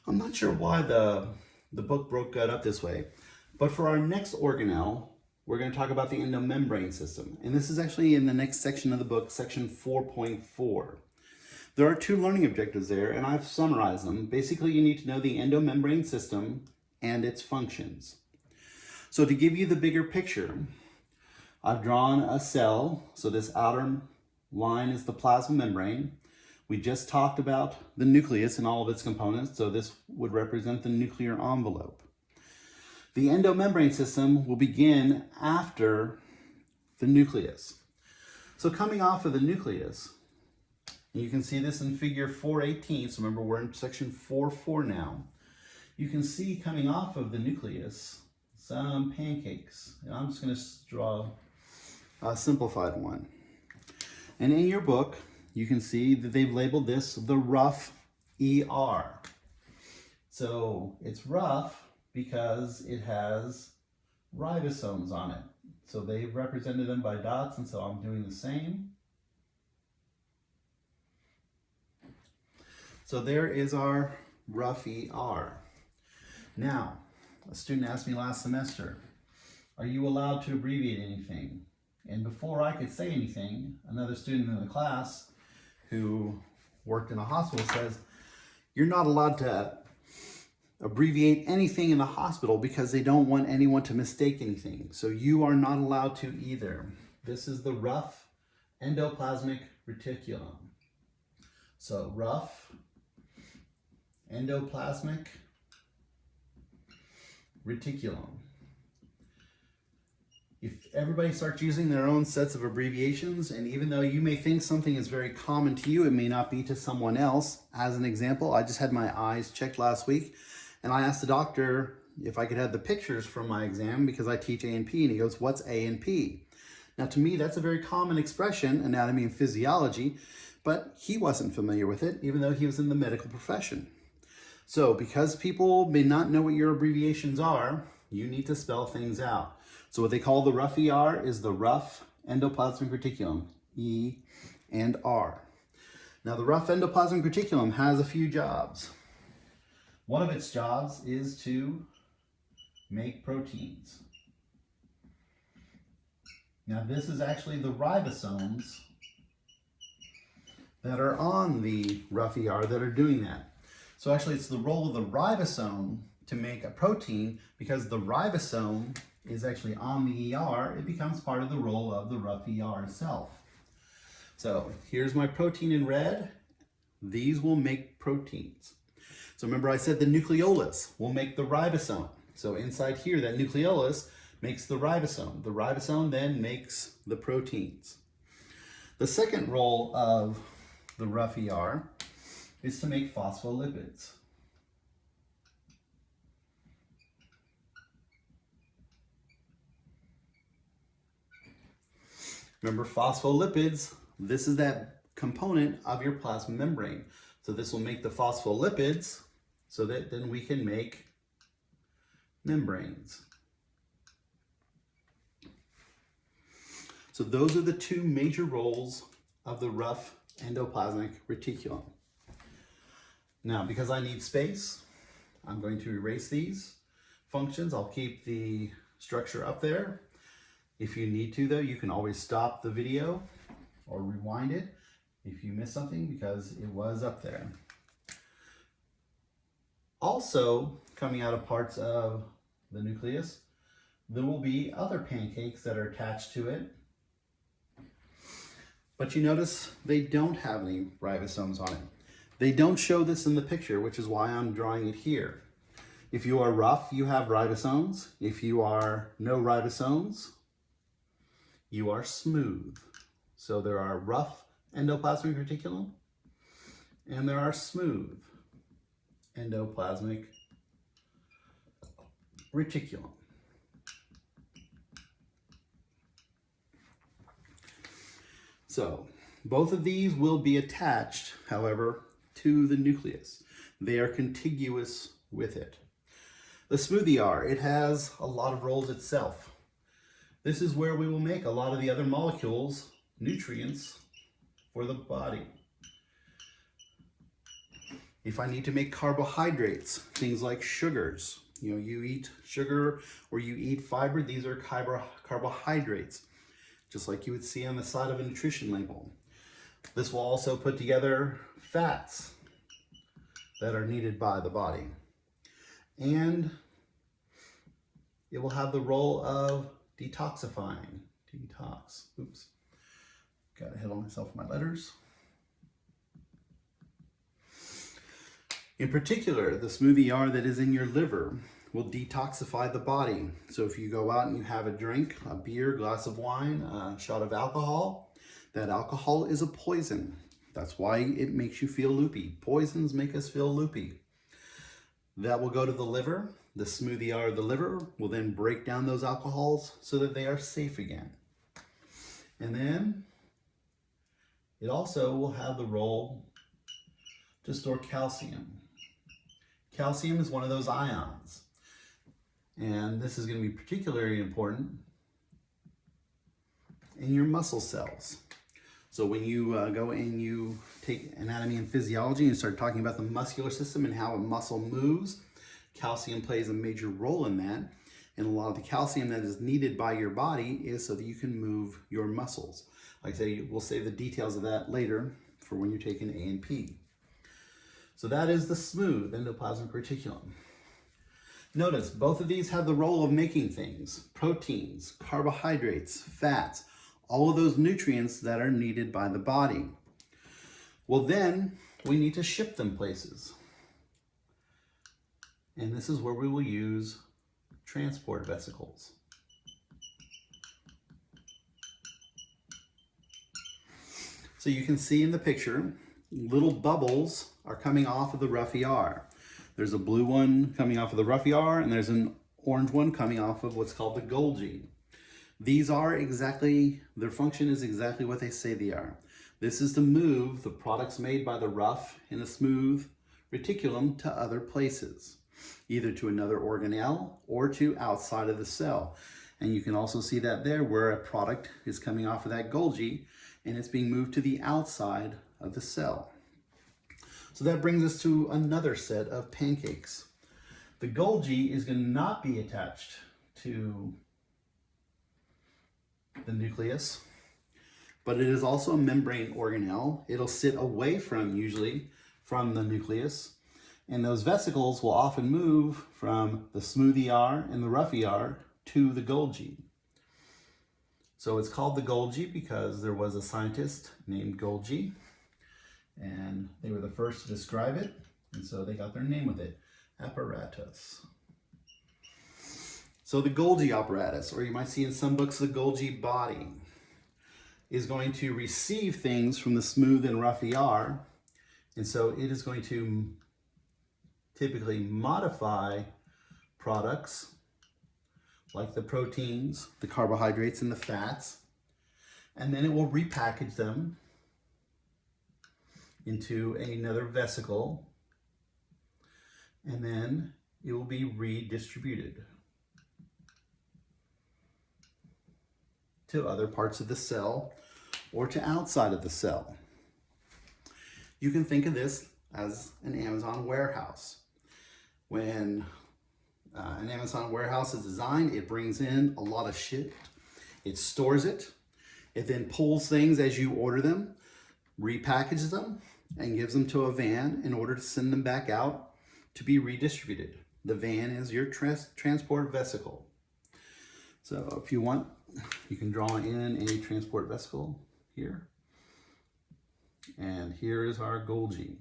I'm not sure why the book broke it up this way, but for our next organelle, we're going to talk about the endomembrane system. And this is actually in the next section of the book, section 4.4. There are two learning objectives there, and I've summarized them. Basically, you need to know the endomembrane system and its functions. So to give you the bigger picture, I've drawn a cell. So this outer line is the plasma membrane. We just talked about the nucleus and all of its components, so this would represent the nuclear envelope. The endomembrane system will begin after the nucleus. So coming off of the nucleus, you can see this in figure 418, so remember we're in section 4.4 now. You can see coming off of the nucleus some pancakes. And I'm just going to draw a simplified one. And in your book, you can see that they've labeled this the rough ER. So it's rough because it has ribosomes on it. So they've represented them by dots, and so I'm doing the same. So there is our rough ER. Now, a student asked me last semester, are you allowed to abbreviate anything? And before I could say anything, another student in the class who worked in a hospital says, you're not allowed to abbreviate anything in the hospital because they don't want anyone to mistake anything. So you are not allowed to either. This is the rough endoplasmic reticulum. So rough endoplasmic reticulum. If everybody starts using their own sets of abbreviations, and even though you may think something is very common to you, it may not be to someone else. As an example, I just had my eyes checked last week, and I asked the doctor if I could have the pictures from my exam because I teach A&P, and he goes, what's A&P? Now to me, that's a very common expression, anatomy and physiology, but he wasn't familiar with it, even though he was in the medical profession. So because people may not know what your abbreviations are, you need to spell things out. So what they call the rough ER is the rough endoplasmic reticulum, E and R. Now the rough endoplasmic reticulum has a few jobs. One of its jobs is to make proteins. Now this is actually the ribosomes that are on the rough ER that are doing that. So actually it's the role of the ribosome to make a protein. Because the ribosome is actually on the ER, it becomes part of the role of the rough ER itself. So here's my protein in red. These will make proteins. So remember I said the nucleolus will make the ribosome. So inside here, that nucleolus makes the ribosome. The ribosome then makes the proteins. The second role of the rough ER is to make phospholipids. Remember phospholipids, this is that component of your plasma membrane. So this will make the phospholipids so that then we can make membranes. So those are the two major roles of the rough endoplasmic reticulum. Now, because I need space, I'm going to erase these functions. I'll keep the structure up there. If you need to, though, you can always stop the video or rewind it if you miss something because it was up there. Also, coming out of parts of the nucleus, there will be other pancakes that are attached to it. But you notice they don't have any ribosomes on it. They don't show this in the picture, which is why I'm drawing it here. If you are rough, you have ribosomes. If you are no ribosomes, you are smooth. So there are rough endoplasmic reticulum and there are smooth endoplasmic reticulum. So both of these will be attached, however, to the nucleus. They are contiguous with it. The smooth ER, it has a lot of roles itself. This is where we will make a lot of the other molecules, nutrients for the body. If I need to make carbohydrates, things like sugars, you eat sugar or you eat fiber, these are carbohydrates, just like you would see on the side of a nutrition label. This will also put together fats that are needed by the body. And it will have the role of detoxifying. Detox. Oops. Got a hit on myself with my letters. In particular, the smooth ER that is in your liver will detoxify the body. So if you go out and you have a drink, a beer, glass of wine, a shot of alcohol, that alcohol is a poison. That's why it makes you feel loopy. Poisons make us feel loopy. That will go to the liver. The smooth ER of the liver will then break down those alcohols so that they are safe again. And then it also will have the role to store calcium. Calcium is one of those ions. And this is going to be particularly important in your muscle cells. So when you go and you take anatomy and physiology and start talking about the muscular system and how a muscle moves, calcium plays a major role in that. And a lot of the calcium that is needed by your body is so that you can move your muscles. Like I say, we'll save the details of that later for when you're taking A&P. So that is the smooth endoplasmic reticulum. Notice both of these have the role of making things: proteins, carbohydrates, fats, all of those nutrients that are needed by the body. Well, then we need to ship them places. And this is where we will use transport vesicles. So you can see in the picture, little bubbles are coming off of the rough ER. There's a blue one coming off of the rough ER, and there's an orange one coming off of what's called the Golgi. These are exactly, their function is exactly what they say they are. This is to move the products made by the rough and the smooth reticulum to other places, either to another organelle or to outside of the cell. And you can also see that there where a product is coming off of that Golgi and it's being moved to the outside of the cell. So that brings us to another set of pancakes. The Golgi is going to not be attached to the nucleus, but it is also a membrane organelle. It'll sit away from, usually, from the nucleus, and those vesicles will often move from the smooth ER and the rough ER to the Golgi. So it's called the Golgi because there was a scientist named Golgi, and they were the first to describe it, and so they got their name with it, apparatus. So the Golgi apparatus, or you might see in some books the Golgi body, is going to receive things from the smooth and rough ER, and so it is going to typically modify products like the proteins, the carbohydrates, and the fats, and then it will repackage them into another vesicle, and then it will be redistributed to other parts of the cell or to outside of the cell. You can think of this as an Amazon warehouse. When an Amazon warehouse is designed, it brings in a lot of shit, it stores it, it then pulls things as you order them, repackages them, and gives them to a van in order to send them back out to be redistributed. The van is your transport vesicle. So if you want, you can draw in a transport vesicle here. And here is our Golgi.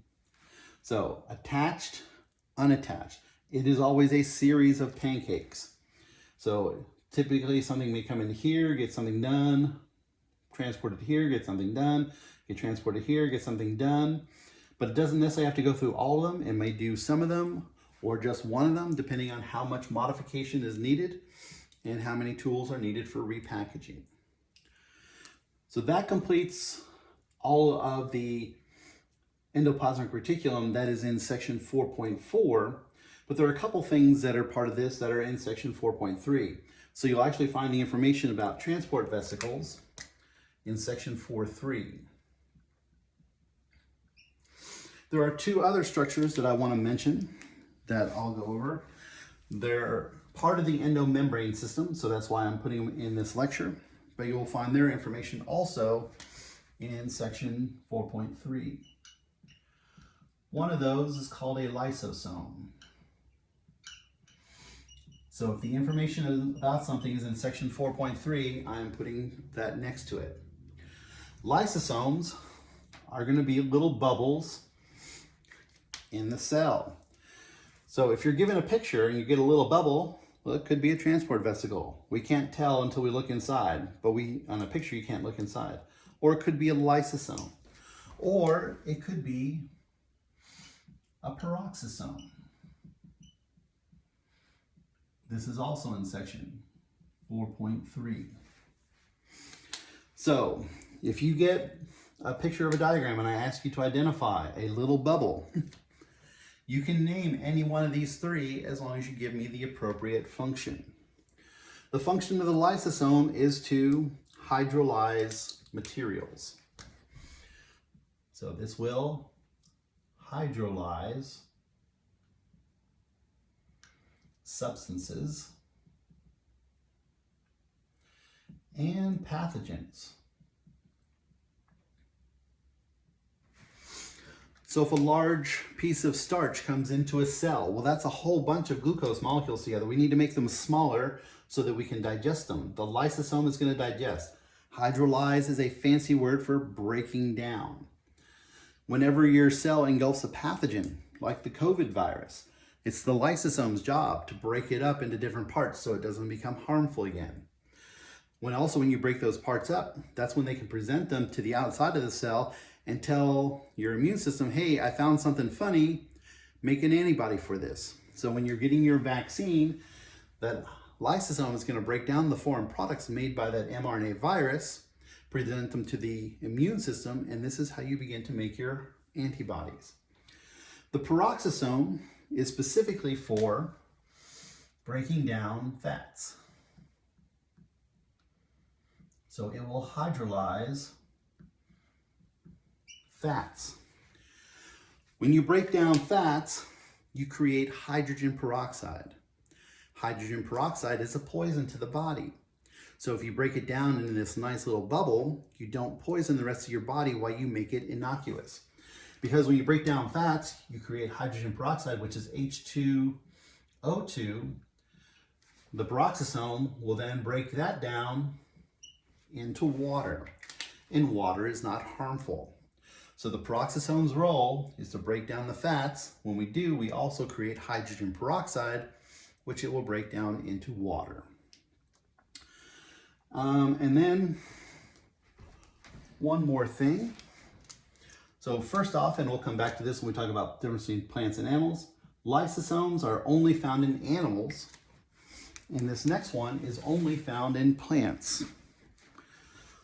So attached, unattached. It is always a series of pancakes. So typically something may come in here, get something done, transported here, get something done, get transported here, get something done. But it doesn't necessarily have to go through all of them. It may do some of them or just one of them, depending on how much modification is needed and how many tools are needed for repackaging. So that completes all of the endoplasmic reticulum that is in section 4.4, but there are a couple things that are part of this that are in section 4.3. So you'll actually find the information about transport vesicles in section 4.3. There are two other structures that I want to mention that I'll go over. They're part of the endomembrane system, so that's why I'm putting them in this lecture. But you will find their information also in section 4.3. One of those is called a lysosome. So if the information about something is in section 4.3, I'm putting that next to it. Lysosomes are going to be little bubbles in the cell. So if you're given a picture and you get a little bubble, well, it could be a transport vesicle. We can't tell until we look inside, but on a picture you can't look inside. Or it could be a lysosome. Or it could be a peroxisome. This is also in section 4.3. So if you get a picture of a diagram and I ask you to identify a little bubble, you can name any one of these three as long as you give me the appropriate function. The function of the lysosome is to hydrolyze materials. So this will hydrolyze substances and pathogens. So if a large piece of starch comes into a cell, well, that's a whole bunch of glucose molecules together. We need to make them smaller so that we can digest them. The lysosome is going to digest. Hydrolyze is a fancy word for breaking down. Whenever your cell engulfs a pathogen, like the COVID virus, it's the lysosome's job to break it up into different parts so it doesn't become harmful again. When you break those parts up, that's when they can present them to the outside of the cell and tell your immune system, hey, I found something funny, make an antibody for this. So when you're getting your vaccine, that lysosome is going to break down the foreign products made by that mRNA virus, present them to the immune system, and this is how you begin to make your antibodies. The peroxisome is specifically for breaking down fats. So it will hydrolyze fats. When you break down fats, you create hydrogen peroxide. Hydrogen peroxide is a poison to the body. So if you break it down into this nice little bubble, you don't poison the rest of your body while you make it innocuous. Because when you break down fats, you create hydrogen peroxide, which is H2O2. The peroxisome will then break that down into water, and water is not harmful. So the peroxisome's role is to break down the fats. When we do, we also create hydrogen peroxide, which it will break down into water. And then one more thing. So first off, and we'll come back to this when we talk about the difference between plants and animals, lysosomes are only found in animals, and this next one is only found in plants.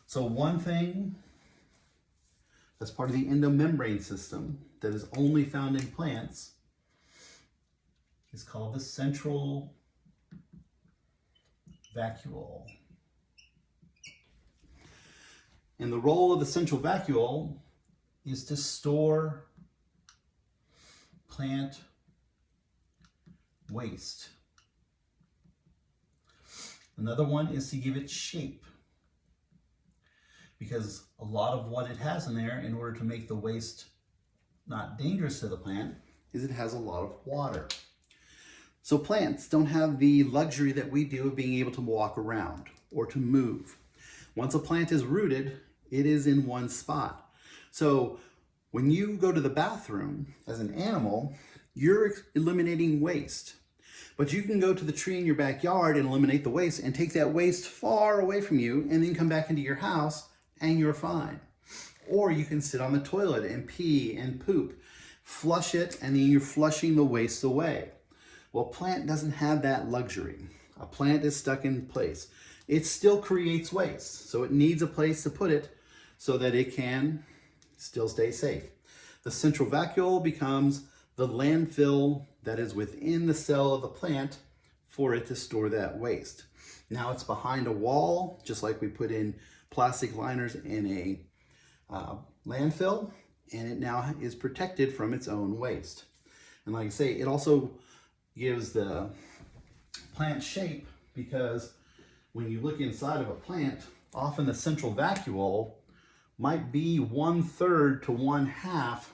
So one thing that's part of the endomembrane system that is only found in plants is called the central vacuole. And the role of the central vacuole is to store plant waste. Another one is to give it shape, because a lot of what it has in there, in order to make the waste not dangerous to the plant, is it has a lot of water. So plants don't have the luxury that we do of being able to walk around or to move. Once a plant is rooted, it is in one spot. So when you go to the bathroom as an animal, you're eliminating waste. But you can go to the tree in your backyard and eliminate the waste and take that waste far away from you and then come back into your house and you're fine. Or you can sit on the toilet and pee and poop, flush it, and then you're flushing the waste away. Well, a plant doesn't have that luxury. A plant is stuck in place. It still creates waste, so it needs a place to put it so that it can still stay safe. The central vacuole becomes the landfill that is within the cell of the plant for it to store that waste. Now it's behind a wall, just like we put in plastic liners in a landfill, and it now is protected from its own waste. And like I say, it also gives the plant shape, because when you look inside of a plant, often the central vacuole might be 1/3 to 1/2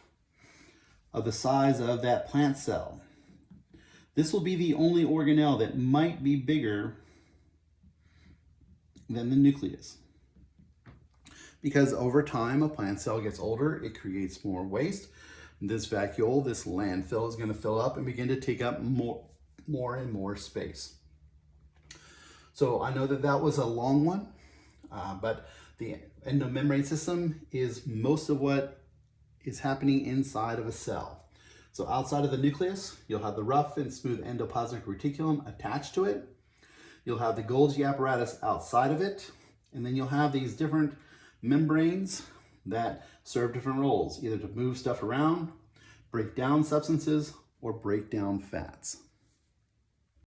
of the size of that plant cell. This will be the only organelle that might be bigger than the nucleus. Because over time, a plant cell gets older, it creates more waste. This vacuole, this landfill, is going to fill up and begin to take up more and more space. So I know that that was a long one, but the endomembrane system is most of what is happening inside of a cell. So outside of the nucleus, you'll have the rough and smooth endoplasmic reticulum attached to it. You'll have the Golgi apparatus outside of it, and then you'll have these different membranes that serve different roles, either to move stuff around, break down substances, or break down fats.